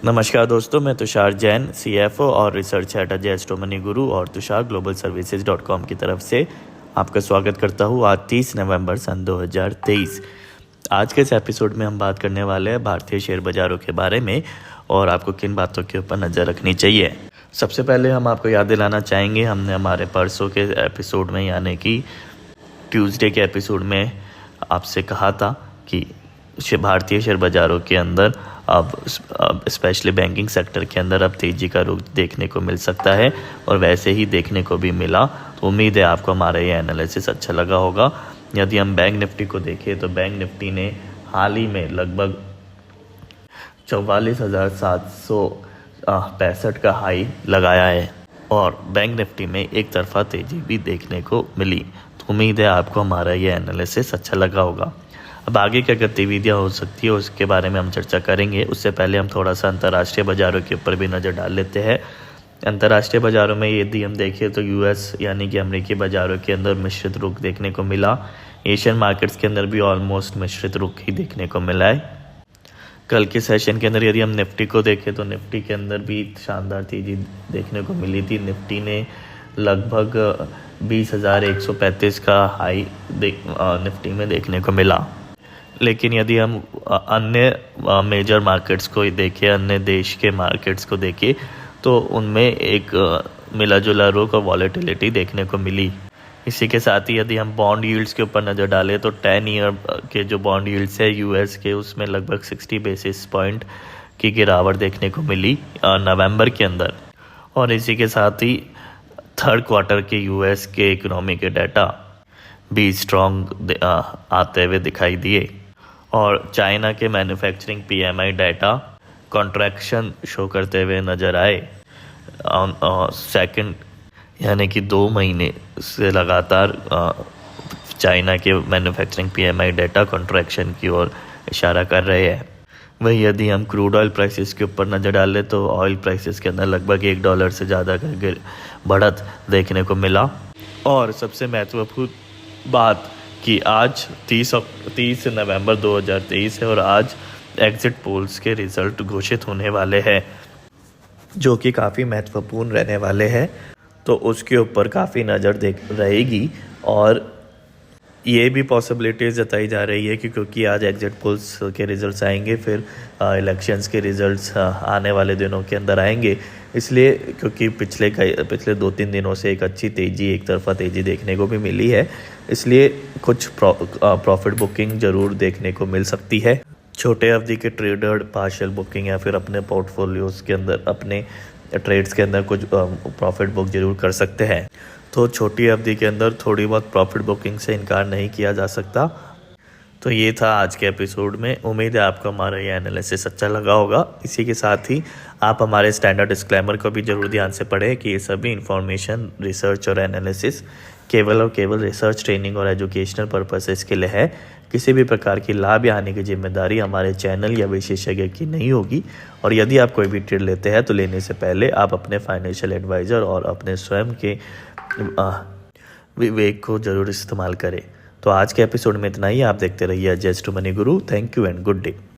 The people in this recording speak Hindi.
नमस्कार दोस्तों, मैं तुषार जैन, CFO और रिसर्च हेड अजय एस्ट्रोमनी गुरु और तुषार ग्लोबल सर्विसेज.com की तरफ से आपका स्वागत करता हूँ। आज 30 नवंबर सन 2023। आज के इस एपिसोड में हम बात करने वाले हैं भारतीय शेयर बाज़ारों के बारे में और आपको किन बातों के ऊपर नज़र रखनी चाहिए। सबसे पहले हम आपको याद दिलाना चाहेंगे, हमने हमारे परसों के एपिसोड में यानी कि ट्यूसडे के एपिसोड में आपसे कहा था कि भारतीय शेयर बाज़ारों के अंदर अब स्पेशली बैंकिंग सेक्टर के अंदर अब तेज़ी का रुख देखने को मिल सकता है और वैसे ही देखने को भी मिला। तो उम्मीद है आपको हमारा ये एनालिसिस अच्छा लगा होगा। यदि हम बैंक निफ्टी को देखें तो बैंक निफ्टी ने हाल ही में लगभग 44,765 का हाई लगाया है और बैंक निफ्टी में एक तरफा तेज़ी भी देखने को मिली। तो उम्मीद है आपको हमारा ये एनालिसिस अच्छा लगा होगा। अब आगे क्या गतिविधियाँ हो सकती है उसके बारे में हम चर्चा करेंगे। उससे पहले हम थोड़ा सा अंतर्राष्ट्रीय बाज़ारों के ऊपर भी नज़र डाल लेते हैं। अंतर्राष्ट्रीय बाज़ारों में यदि हम देखें तो US यानी कि अमेरिकी बाज़ारों के अंदर मिश्रित रुख देखने को मिला। एशियन मार्केट्स के अंदर भी ऑलमोस्ट मिश्रित रुख ही देखने को मिला है। कल के सेशन के अंदर यदि हम निफ्टी को देखें तो निफ्टी के अंदर भी शानदार तेज़ी देखने को मिली थी। निफ्टी ने लगभग 20,135 का हाई निफ्टी में देखने को मिला। लेकिन यदि हम अन्य मेजर मार्केट्स को देखें, अन्य देश के मार्केट्स को देखें तो उनमें एक मिला जुला रुख और वॉलेटिलिटी देखने को मिली। इसी के साथ ही यदि हम बॉन्ड यील्ड्स के ऊपर नज़र डालें तो 10 ईयर के जो बॉन्ड यील्ड्स है US के, उसमें लगभग 60 बेसिस पॉइंट की गिरावट देखने को मिली नवंबर के अंदर। और इसी के साथ ही थर्ड क्वार्टर के US के इकोनॉमी के डाटा भी स्ट्रॉन्ग आते हुए दिखाई दिए और चाइना के manufacturing PMI data contraction show करते हुए नज़र आए। सेकंड यानी कि 2 महीने से लगातार चाइना के मैन्युफैक्चरिंग PMI डाटा कॉन्ट्रैक्शन की ओर इशारा कर रहे हैं। वही यदि हम क्रूड ऑयल प्राइसेस के ऊपर नज़र डालें तो ऑयल प्राइसेस के अंदर लगभग $1 से ज़्यादा का बढ़त देखने को मिला। और सबसे महत्वपूर्ण बात कि आज 30 नवंबर 2023 है और आज एग्जिट पोल्स के रिज़ल्ट घोषित होने वाले हैं जो कि काफ़ी महत्वपूर्ण रहने वाले हैं। तो उसके ऊपर काफ़ी नज़र रहेगी और ये भी पॉसिबिलिटीज़ जताई जा रही है कि क्योंकि आज एग्जिट पोल्स के रिज़ल्ट्स आएंगे, फिर इलेक्शंस के रिज़ल्ट्स आने वाले दिनों के अंदर आएंगे, इसलिए क्योंकि पिछले 2-3 दिनों से एक अच्छी तेज़ी, एक तरफा तेज़ी देखने को भी मिली है, इसलिए कुछ प्रॉफिट बुकिंग ज़रूर देखने को मिल सकती है। छोटे अवधि के ट्रेडर पार्शियल बुकिंग या फिर अपने पोर्टफोलियोज़ के अंदर, अपने ट्रेड्स के अंदर कुछ प्रॉफिट बुक जरूर कर सकते हैं। तो छोटी अवधि के अंदर थोड़ी बहुत प्रॉफिट बुकिंग से इनकार नहीं किया जा सकता। तो ये था आज के एपिसोड में। उम्मीद है आपको हमारा ये एनालिसिस अच्छा लगा होगा। इसी के साथ ही आप हमारे स्टैंडर्ड डिस्क्लेमर को भी ज़रूर ध्यान से पढ़ें कि ये सभी इन्फॉर्मेशन, रिसर्च और एनालिसिस केवल और केवल रिसर्च, ट्रेनिंग और एजुकेशनल पर्पसेस के लिए है। किसी भी प्रकार की लाभ या हानि की जिम्मेदारी हमारे चैनल या विशेषज्ञ की नहीं होगी। और यदि आप कोई भी ट्रेड लेते हैं तो लेने से पहले आप अपने फाइनेंशियल एडवाइज़र और अपने स्वयं के विवेक को ज़रूर इस्तेमाल करें। तो आज के एपिसोड में इतना ही। आप देखते रहिए अजय एस्ट्रोमनी गुरु। Thank you and good day.